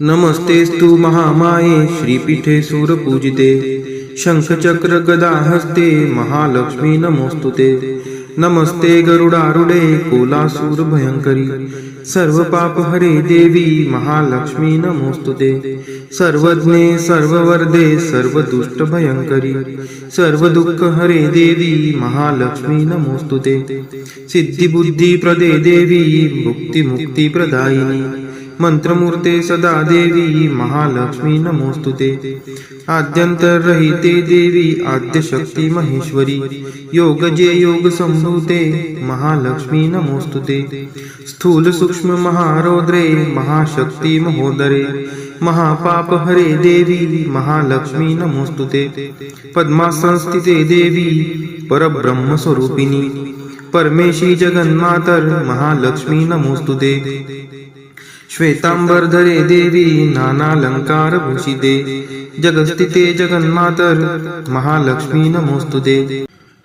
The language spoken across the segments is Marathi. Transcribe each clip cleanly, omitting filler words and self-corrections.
नमस्तेस्तु महामाये श्रीपीठे सूरपूजिते शंखचक्र गदा हस्ते महालक्ष्मी नमोस्तुते। नमस्ते गरुडारूढे कोलासूर भयंकरी सर्वपापहरे देवी महालक्ष्मी नमोस्तुते। सर्वज्ञे सर्ववरदे सर्वदुष्टभयंकरी सर्वदुःखहरे देवी महालक्ष्मी नमोस्तुते। सिद्धिबुद्धिप्रदे देवी मुक्तिमुक्तिप्रदायिनी मंत्रमूर्ते सदा देवी महालक्ष्मी नमोस्तुते। आद्यंतरहिते देवी आद्यशक्ती महेश्वरी योगजे योग संभूते महालक्ष्मी नमोस्तुते। स्थूल सूक्ष्म महारौद्रे महाशक्ती महोदरे महापापहरे देवी महालक्ष्मी नमोस्तुते। पद्मासनस्थिते देवी परब्रह्म स्वरूपिणी परमेशी जगन्मातर महालक्ष्मी नमोस्तुते। श्वेतांबरधरे देवी नानालंकार भूषिते जगस्थिते जगन्मातर महालक्ष्मी नमोस्तुते।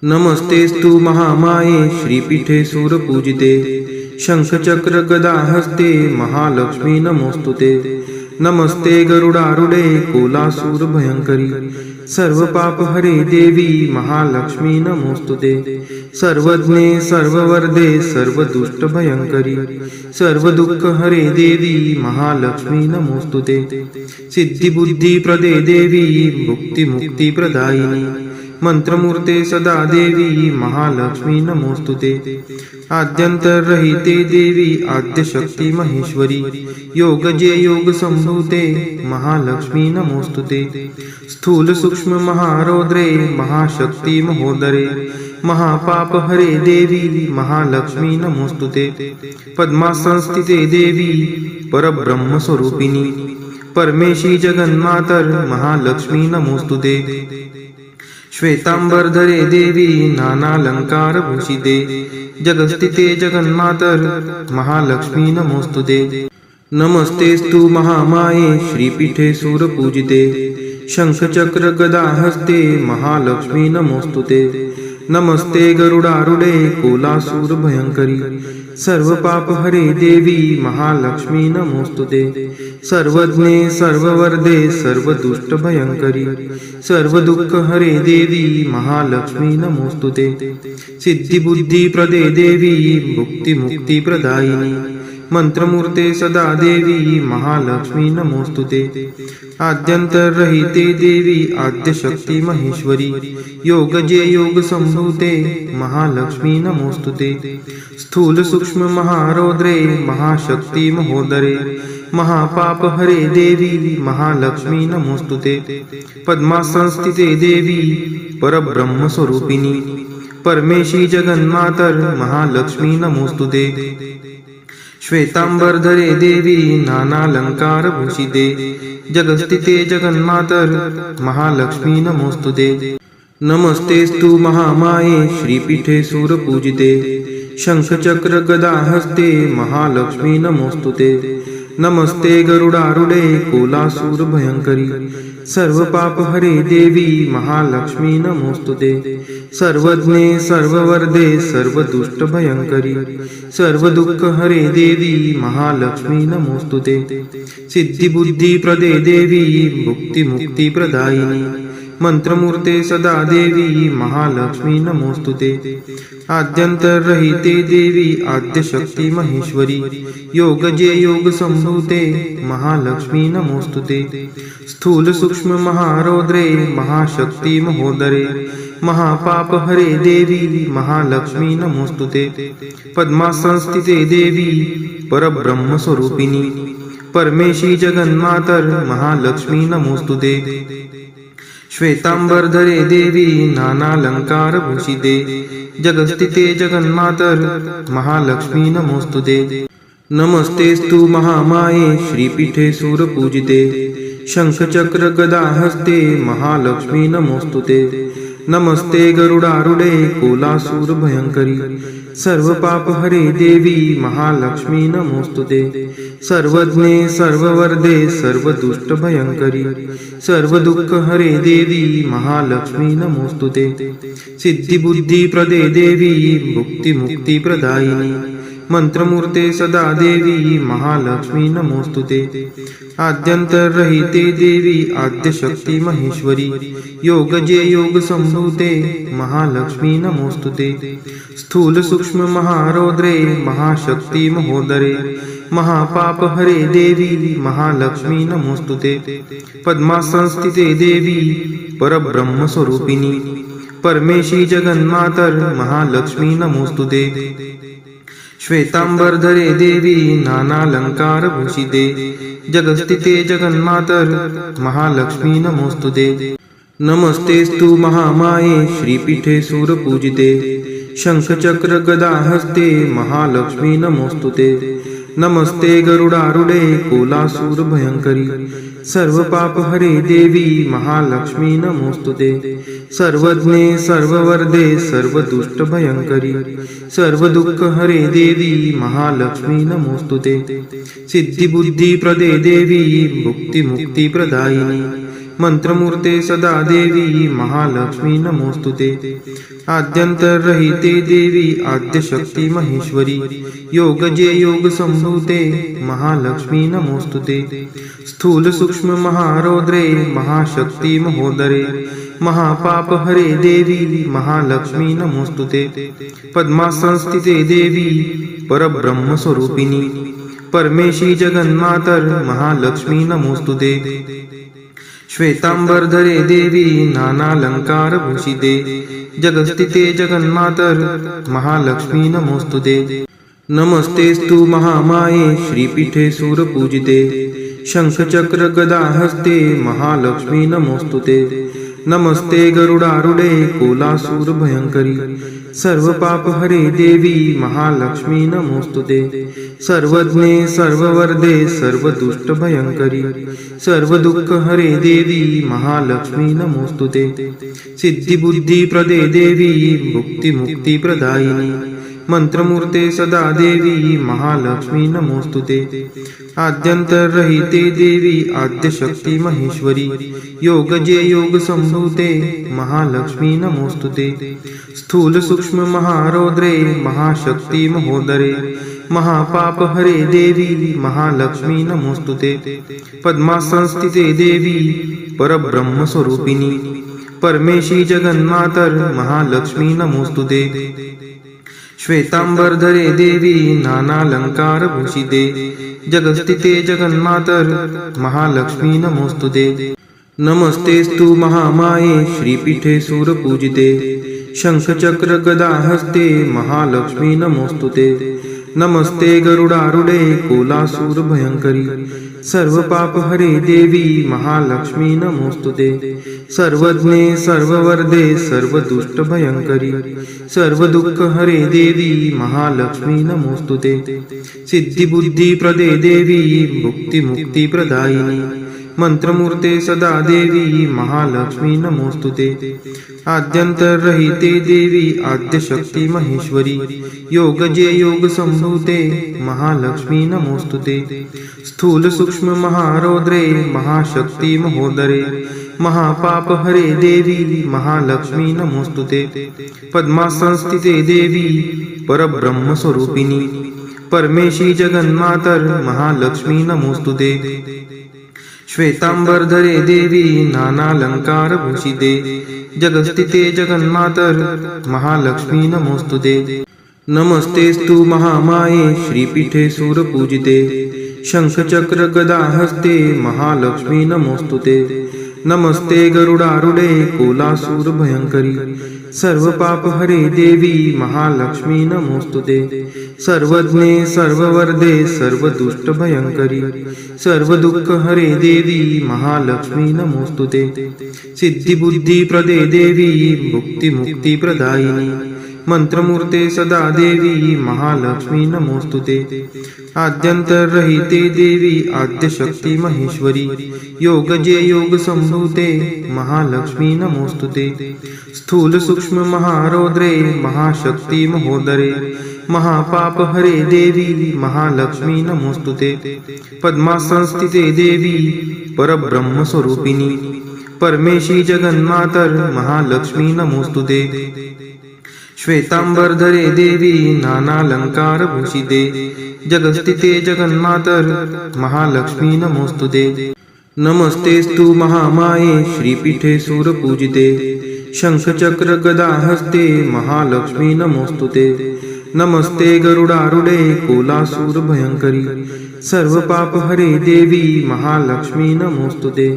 नमस्तेस्तु महामाये श्रीपीठे सूरपूजिते शंखचक्र गदा हस्ते महालक्ष्मी नमोस्तुते। नमस्ते गरुडारूढे कोलासूर भयंकरी सर्वपापहरे देवी महालक्ष्मी नमोस्तुते। सर्वज्ञे सर्ववरदे सर्वदुष्टभयंकरी सर्वदुःखहरे देवी महालक्ष्मी नमोस्तुते। सिद्धिबुद्धिप्रदे देवी मुक्तिमुक्तिप्रदायिनी मंत्रमूर्ते सदा देवी महालक्ष्मी नमोस्तुते। आद्यंतरहिते देवी आद्यशक्ती महेश्वरी योगजे योग संभूते महालक्ष्मी नमोस्तुते। स्थूल सूक्ष्म महारौद्रे महाशक्ती महोदरे महापापहरे देवी महालक्ष्मी नमोस्तुते। पद्मासनस्थिते देवी परब्रह्म स्वरूपिणी परमेशी जगन्मातर महालक्ष्मी नमोस्तुते। श्वेतांबरधरे देवी नानालंकार भूषिते जगस्थिते जगन्मातर महालक्ष्मी नमोस्तुते। नमस्तेस्तु महामाये श्रीपीठे सूरपूजिते शंखचक्र गदा हस्ते महालक्ष्मी नमोस्तुते। नमस्ते गरुडारूढे कोलासूर भयंकरी सर्वपापहरे देवी महालक्ष्मी नमोस्तुते। सर्वज्ञे सर्ववरदे सर्वदुष्टभयंकरी सर्वदुःखहरे देवी महालक्ष्मी नमोस्तुते। सिद्धिबुद्धिप्रदे देवी मुक्तिमुक्तिप्रदायिनी मंत्रमूर्ते सदा देवी महालक्ष्मी नमोस्तुते। आद्यंतरहिते देवी आद्यशक्ती महेश्वरी योगजे योग संभूते महालक्ष्मी नमोस्तुते। स्थूल सूक्ष्म महारौद्रे महाशक्ती महोदरे महापापहरे देवी महालक्ष्मी नमोस्तुते। पद्मासनस्थिते देवी परब्रह्म स्वरूपिणी परमेशी जगन्मातर महालक्ष्मी नमोस्तुते। श्वेतांबरधरे देवी नानालंकार भूषिते जगस्थिते जगन्मातर महालक्ष्मी नमोस्तुते। नमस्तेस्तु महामाये श्रीपीठे सूरपूजिते शंखचक्र गदा हस्ते महालक्ष्मी नमोस्तुते। नमस्ते गरुडारूढे कोलासूर भयंकरी सर्वपापहरे देवी महालक्ष्मी नमोस्तुते। सर्वज्ञे सर्ववरदे सर्वदुष्टभयंकरी सर्वदुःखहरे देवी महालक्ष्मी नमोस्तुते। सिद्धिबुद्धिप्रदे देवी मुक्तिमुक्तिप्रदायिनी मंत्रमूर्ते सदा देवी महालक्ष्मी नमोस्तुते। आद्यंतरहिते देवी आद्यशक्ती महेश्वरी योगजे योग संभूते महालक्ष्मी नमोस्तुते। स्थूल सूक्ष्म महारौद्रे महाशक्ती महोदरे महापापहरे देवी महालक्ष्मी नमोस्तुते। पद्मासनस्थिते देवी परब्रह्म स्वरूपिणी परमेशी जगन्मातर महालक्ष्मी नमोस्तुते। श्वेतांबरधरे देवी नानालंकार भूषिते जगस्थिते जगन्मातर महालक्ष्मी नमोस्तुते। नमस्तेस्तु महामाये श्रीपीठे सूरपूजिते शंखचक्र गदा हस्ते महालक्ष्मी नमोस्तुते। नमस्ते गरुडारूढे कोलासूर भयंकरी सर्वपापहरे देवी महालक्ष्मी नमोस्तुते। सर्वज्ञे सर्ववरदे सर्वदुष्टभयंकरी सर्वदुःखहरे देवी महालक्ष्मी नमोस्तुते। सिद्धिबुद्धिप्रदे देवी मुक्तिमुक्तिप्रदायिनी मंत्रमूर्ते सदा देवी महालक्ष्मी नमोस्तुते आद्यंतरहिते देवी आद्यशक्ती महेश्वरी योगजे योग संभूते महालक्ष्मी नमोस्तुते स्थूल सूक्ष्म महारौद्रे महाशक्ती महोदरे महापाप हरे देवी महालक्ष्मी नमोस्तुते पद्मासनस्थिते देवी परब्रह्म स्वरूपिणी परमेशी जगन्मातर महालक्ष्मी नमोस्तुते श्वेतांबरधरे देवी नानालंकार भूषिते जगस्थिते जगन्मातर महालक्ष्मी नमोस्तुते नमस्तेस्तु महामाये श्रीपीठे सूरपूजिते शंखचक्र गदा हस्ते महालक्ष्मी नमोस्तुते नमस्ते गरुडारूढे कोलासूर भयंकरी सर्व पाप हरे देवी महालक्ष्मी नमोस्तुते सर्वज्ञे सर्ववर्धे सर्वदुष्ट भयंकरी सर्व दुःख हरे देवी महालक्ष्मी नमोस्तुते सिद्धी बुद्धी प्रदे देवी भुक्ती मुक्ती प्रदायिनी मंत्रमूर्ते सदा देवी महालक्ष्मी नमोस्तुते आद्यंतरहिते देवी आद्यशक्ती महेश्वरी योगजे योग संभूते महालक्ष्मी नमोस्तुते स्थूल सूक्ष्म महारौद्रे महाशक्ती महोदरे महापाप हरे देवी महालक्ष्मी नमोस्तुते पद्मासनस्थिते देवी परब्रह्म स्वरूपिणी परमेशी जगन्मातर महालक्ष्मी नमोस्तुते श्वेतांबरधरे देवी नानालंकार भूषिते जगस्थिते जगन्मातर महालक्ष्मी नमोस्तुते नमस्तेस्तु महामाये श्रीपीठे सूरपूजिते शंखचक्र गदा हस्ते महालक्ष्मी नमोस्तुते नमस्ते गरुडारूढे कोलासूर भयंकरी सर्व पाप हरे देवी महालक्ष्मी नमोस्तुते सर्वज्ञे सर्ववर्धे सर्वदुष्ट भयंकरी सर्व दुःख हरे देवी महालक्ष्मी नमोस्तुते सिद्धी बुद्धी प्रदे देवी भुक्ती मुक्ती प्रदायिनी मंत्रमूर्ते सदा देवी महालक्ष्मी नमोस्तुते आद्यंतरहिते देवी आद्यशक्ती महेश्वरी योगजे योग संभूते महालक्ष्मी नमोस्तुते स्थूल सूक्ष्म महारौद्रे महाशक्ती महोदरे महापाप हरे देवी महालक्ष्मी नमोस्तुते पद्मासनस्थिते देवी परब्रह्म स्वरूपिणी परमेशी जगन्मातर महालक्ष्मी नमोस्तुते श्वेतांबरधरे देवी नानालंकार भूषिते जगस्थिते जगन्मातर महालक्ष्मी नमोस्तुते नमस्तेस्तु महामाये श्रीपीठे सूरपूजिते शंखचक्र गदा हस्ते महालक्ष्मी नमोस्तुते नमस्ते गरुडारूढे कोलासूर भयंकरी सर्व पाप हरे देवी महालक्ष्मी नमोस्तुते सर्वज्ञे सर्ववर्धे सर्वदुष्ट भयंकरी सर्व दुःख हरे देवी महालक्ष्मी नमोस्तुते सिद्धी बुद्धी प्रदे देवी भुक्ती मुक्ती प्रदायिनी मंत्रमूर्ते सदा देवी महालक्ष्मी नमोस्तुते आद्यंतरहिते देवी आद्यशक्ती महेश्वरी योगजे योग संभूते महालक्ष्मी नमोस्तुते स्थूल सूक्ष्म महारौद्रे महाशक्ती महोदरे महापाप हरे देवी महालक्ष्मी नमोस्तुते पद्मासनस्थिते देवी परब्रह्म स्वरूपिणी परमेशी जगन्मातर महालक्ष्मी नमोस्तुते श्वेतांबरधरे देवी नानालंकार भूषिते जगस्थिते जगन्मातर महालक्ष्मी नमोस्तुते नमस्तेस्तु महामाये श्रीपीठे सूरपूजिते शंखचक्र गदा हस्ते महालक्ष्मी नमोस्तुते नमस्ते गरुडारूढे कोलासूर भयंकरी सर्व पाप हरे देवी महालक्ष्मी नमोस्तुते सर्वज्ञे सर्ववर्धे सर्वदुष्ट भयंकरी सर्व दुःख हरे देवी महालक्ष्मी नमोस्तुते सिद्धी बुद्धी प्रदे देवी भुक्ती मुक्ती प्रदायिनी मंत्रमूर्ते सदा देवी महालक्ष्मी नमोस्तुते आद्यंतरहिते देवी आद्यशक्ती महेश्वरी योगजे योग संभूते महालक्ष्मी नमोस्तुते स्थूल सूक्ष्म महारौद्रे महाशक्ती महोदरे महापाप हरे देवी महालक्ष्मी नमोस्तुते पद्मासनस्थिते देवी परब्रह्म स्वरूपिणी परमेशी जगन्मातर महालक्ष्मी नमोस्तुते श्वेतांबरधरे देवी नानालंकारभूषिते जगस्थिते जगन्मातर महालक्ष्मी नमोस्तुते। नमस्तेस्तु महामाये श्रीपीठे सूरपूजिते शंखचक्र गदाहस्ते महालक्ष्मी नमोस्तुते। नमस्ते गरुडारूढे कोलासूर भयंकरी सर्वपापहरे देवी महालक्ष्मी नमोस्तुते।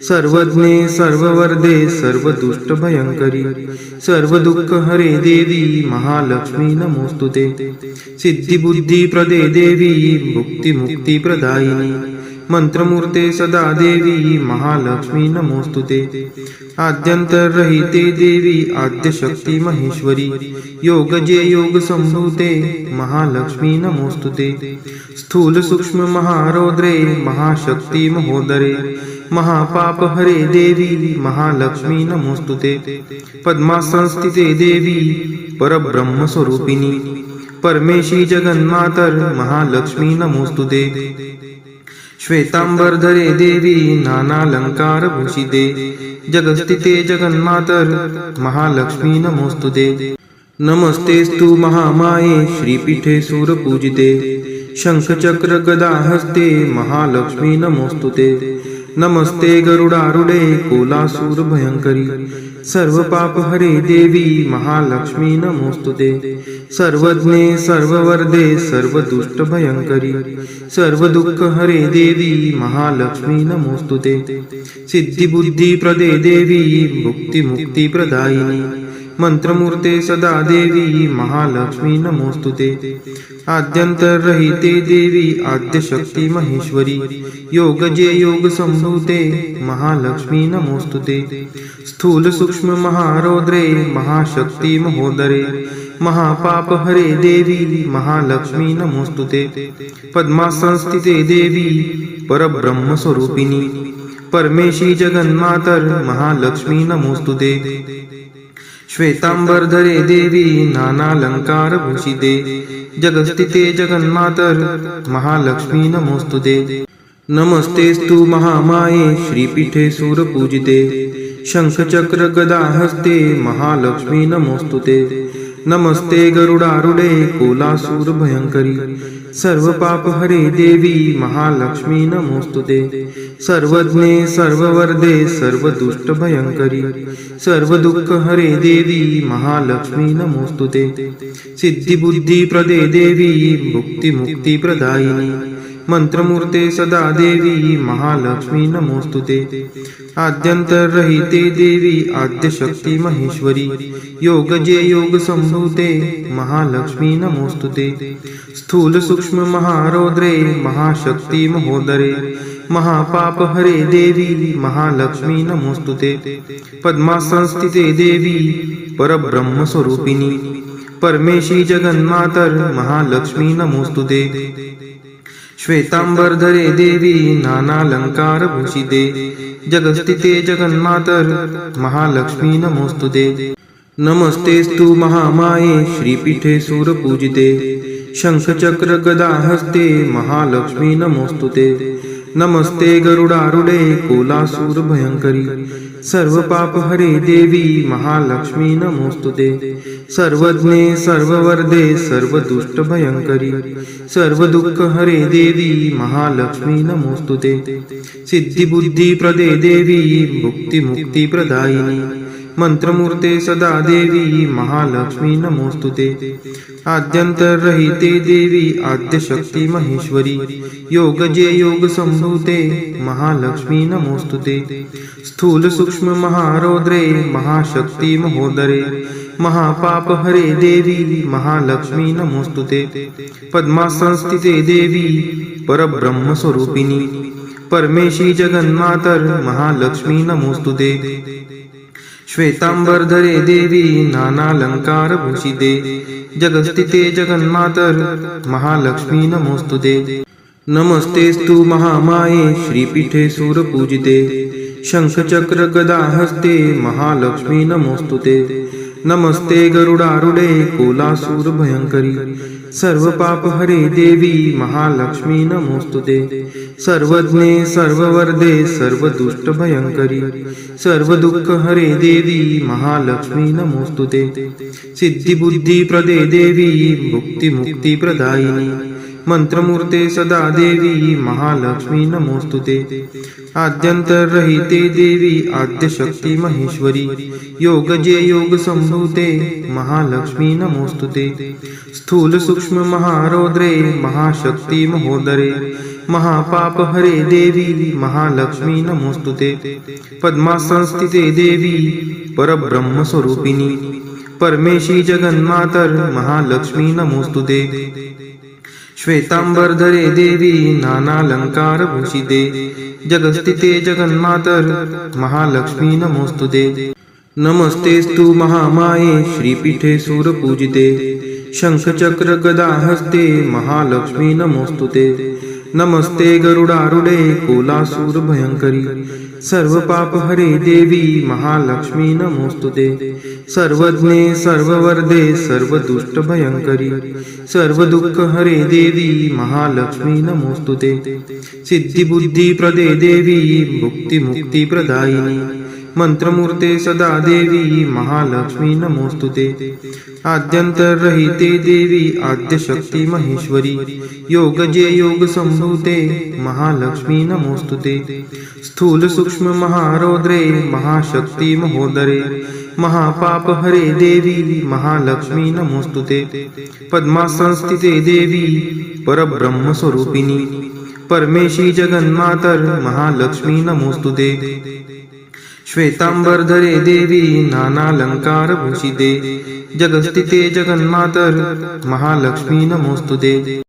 सर्वज्ञे सर्ववरदे सर्वदुष्टभयंकरी सर्वदुःखहरे देवी महालक्ष्मी नमोस्तुते। सिद्धिबुद्धिप्रदे देवी मुक्तिमुक्तिप्रदायिनी मंत्रमूर्ते सदा देवी महालक्ष्मी नमोस्तुते। आद्यंतरहिते देवी आद्यशक्ती महेश्वरी योगजे योग संभूते महालक्ष्मी नमोस्तुते। स्थूल सूक्ष्म महारौद्रे महाशक्ती महोदरे महापापहरे देवी महालक्ष्मी नमोस्तुते। पद्मासनस्थिते देवी परब्रह्मस्वरूपिणी परमेशी जगन्मातर महालक्ष्मी नमोस्तुते। श्वेतांबरधरे देवी नानालंकारभूषिते जगस्थिते जगन्मातर महालक्ष्मी नमोस्तुते। नमस्तेस्तु महामाये श्रीपीठे सूरपूजिते शंखचक्र गदाहस्ते महालक्ष्मी नमोस्तुते। नमस्ते गरुडारूढे कोलासूर भयंकरी सर्वपापहरे देवी महालक्ष्मी नमोस्तुते। सर्वज्ञे सर्ववरदे सर्वदुष्टभयंकरी सर्वदुःखहरे देवी महालक्ष्मी नमोस्तुते। सिद्धिबुद्धिप्रदे देवी मुक्तिमुक्तिप्रदायिनी मंत्रमूर्ते सदा देवी महालक्ष्मी नमोस्तुते। आद्यंतरहिते देवी आद्यशक्ती महेश्वरी योगजे योग संभूते महालक्ष्मी नमोस्तुते। स्थूल सूक्ष्म महारौद्रे महाशक्ती महोदरे महापापहरे देवी महालक्ष्मी नमोस्तुते। पद्मासनस्थिते देवी परब्रह्मस्वरूपिणी परमेशी जगन्मातर महालक्ष्मी नमोस्तुते। श्वेतांबरधरे देवी नानालंकारभूषिते जगस्थिते जगन्मातर महालक्ष्मी नमोस्तुते। नमस्तेस्तु महामाये श्रीपीठे सूरपूजिते शंखचक्र गदाहस्ते महालक्ष्मी नमोस्तुते। नमस्ते गरुडारूढे कोलासूर भयंकरी सर्वपापहरे देवी महालक्ष्मी नमोस्तुते। सर्वज्ञे सर्ववरदे सर्वदुष्टभयंकरी सर्वदुःखहरे देवी महालक्ष्मी नमोस्तुते। सिद्धिबुद्धिप्रदे देवी मुक्तिमुक्तिप्रदायिनी मंत्रमूर्ते सदा देवी महालक्ष्मी नमोस्तुते। आद्यंतरहिते देवी आद्यशक्ती महेश्वरी योगजे योग संभूते महालक्ष्मी नमोस्तुते। स्थूल सूक्ष्म महारौद्रे महाशक्ती महोदरे महापापहरे देवी महालक्ष्मी नमोस्तुते। पद्मासनस्थिते देवी परब्रह्मस्वरूपिणी परमेशी जगन्मातर महालक्ष्मी नमोस्तुते। श्वेतांबरधरे देवी नानालंकारभूषिते जगस्थिते जगन्मातर महालक्ष्मी नमोस्तुते। नमस्तेस्तु महामाये श्रीपीठे सूरपूजिते शंखचक्र गदाहस्ते महालक्ष्मी नमोस्तुते। नमस्ते गरुडारूढे कोलासूर भयंकरी सर्वपापहरे देवी महालक्ष्मी नमोस्तुते। सर्वज्ञे सर्ववरदे सर्वदुष्टभयंकरी सर्वदुःखहरे देवी महालक्ष्मी नमोस्तुते। सिद्धिबुद्धिप्रदे देवी मुक्तिमुक्तिप्रदायिनी मंत्रमूर्ते सदा देवी महालक्ष्मी नमोस्तुते। आद्यंतरहिते देवी आद्यशक्ती महेश्वरी योगजे योग संभूते महालक्ष्मी नमोस्तुते। स्थूल सूक्ष्म महारौद्रे महाशक्ती महोदरे महापापहरे देवी महालक्ष्मी नमोस्तुते। पद्मासनस्थिते देवी परब्रह्मस्वरूपिणी परमेशी जगन्मातर महालक्ष्मी नमोस्तुते। श्वेतांबरधरे देवी नानालंकारभूषिते जगस्थिते जगन्मातर महालक्ष्मी नमोस्तुते। नमस्तेस्तु महामाये श्रीपीठे सूरपूजिते शंखचक्र गदाहस्ते महालक्ष्मी नमोस्तुते। नमस्ते गरुडारूढे कोलासूर भयंकरी सर्व पाप हरे देवी महालक्ष्मी नमोस्तुते सर्वज्ञे सर्ववर्धे सर्व दुष्ट भयंकरी सर्व दुःख हरे देवी महालक्ष्मी नमोस्तुते सिद्धी बुद्धी प्रदे देवी भुक्ती मुक्ती प्रदायिनी मंत्रमूर्ते सदा देवी महालक्ष्मी नमोस्तुते आद्यंतरहिते देवी आद्यशक्ती महेश्वरी योग जे योग संभूते महालक्ष्मी नमोस्तुते स्थूल सूक्ष्म महारौद्रे महाशक्ती महोदरे महापाप हरे देवी महालक्ष्मी नमोस्तुते पद्मासनस्थिते देवी परब्रह्म स्वरूपिणी परमेशी जगन्मातर महालक्ष्मी नमोस्तुते श्वेतांबरधरे देवी नानालंकार भूषिते जगस्थिते जगन्मातर महालक्ष्मी नमोस्तुते नमस्तेस्तु महामाये श्रीपीठे सूरपूजिते शंखचक्र गदा हस्ते महालक्ष्मी नमोस्तुते नमस्ते गरुडारूढे कोलासूर भयंकरी सर्व पाप हरे देवी महालक्ष्मी नमोस्तुते सर्वज्ञे सर्ववर्धे सर्व दुष्ट भयंकरी सर्व दुःख हरे देवी महालक्ष्मी नमोस्तुते सिद्धी बुद्धी प्रदे देवी भुक्ती मुक्ती प्रदायिनी मंत्रमूर्ते सदा देवी महालक्ष्मी नमोस्तुते आद्यंतरहिते देवी आद्यशक्ती महेश्वरी योग जे योग संभूते महालक्ष्मी नमोस्तुते स्थूल सूक्ष्म महारौद्रे महाशक्ती महोदरे महापाप हरे देवी महालक्ष्मी नमोस्तुते पद्मासनस्थिते देवी परब्रह्म स्वरूपिणी परमेशी जगन्मातर महालक्ष्मी नमोस्तुते श्वेतांबरधरे देवी नानालंकार भूषिते जगस्थिते जगन्मातर महालक्ष्मी नमोस्तुते